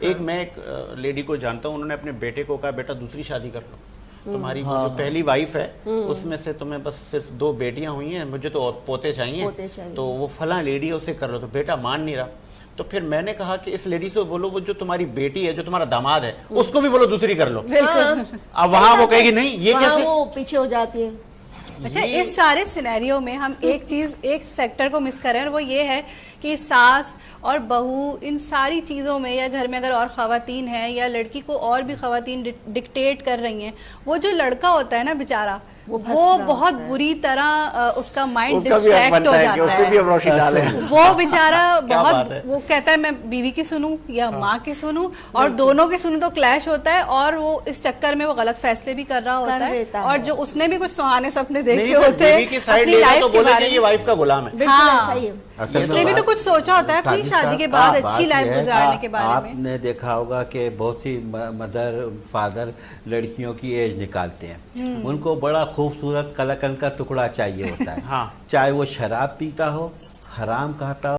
एक मैं एक लेडी को जानता हूँ, उन्होंने अपने बेटे को कहा बेटा दूसरी शादी कर लो, तुम्हारी वो जो पहली वाइफ है उसमें से तुम्हें बस सिर्फ 2 बेटियां हुई हैं, मुझे तो और पोते चाहिए, तो वो फला लेडी है उसे कर लो, तो बेटा मान नहीं रहा। तो फिर मैंने कहा कि इस लेडी से बोलो वो जो तुम्हारी बेटी है, जो तुम्हारा दामाद है, उसको भी बोलो दूसरी कर लो। अब वहां वो कहेगी नहीं ये कैसे, वो पीछे हो जाती है। अच्छा, इस सारे सिनेरियो में हम एक फैक्टर को मिस कर रहे हैं, और वो ये है कि सास और बहू इन सारी चीज़ों में, या घर में अगर और ख़वातीन हैं या लड़की को और भी ख़वातीन डिक्टेट कर रही हैं, वो जो लड़का होता है ना बेचारा, वो बहुत बुरी तरह उसका माइंड डिस्ट्रैक्ट हो जाता है। वो बेचारा बहुत, वो कहता है मैं बीवी की सुनूं या माँ की सुनूं, और दोनों की सुनूं तो क्लैश होता है, और वो इस चक्कर में वो गलत फैसले भी कर रहा होता है, और जो उसने भी कुछ सुहाने सपने देखे होते हैं अपनी लाइफ के बारे में, ये वाइफ का गुलाम है। हाँ, उसने भी तो कुछ सोचा होता है अपनी शादी के बाद अच्छी लाइफ गुजारने के बारे में। आपने देखा होगा कि बहुत सी मदर फादर लड़कियों की एज निकालते हैं, उनको बड़ा खूबसूरत कलाकंद का टुकड़ा चाहिए होता है। हाँ। चाहे वो शराब पीता हो, हराम खाता हो,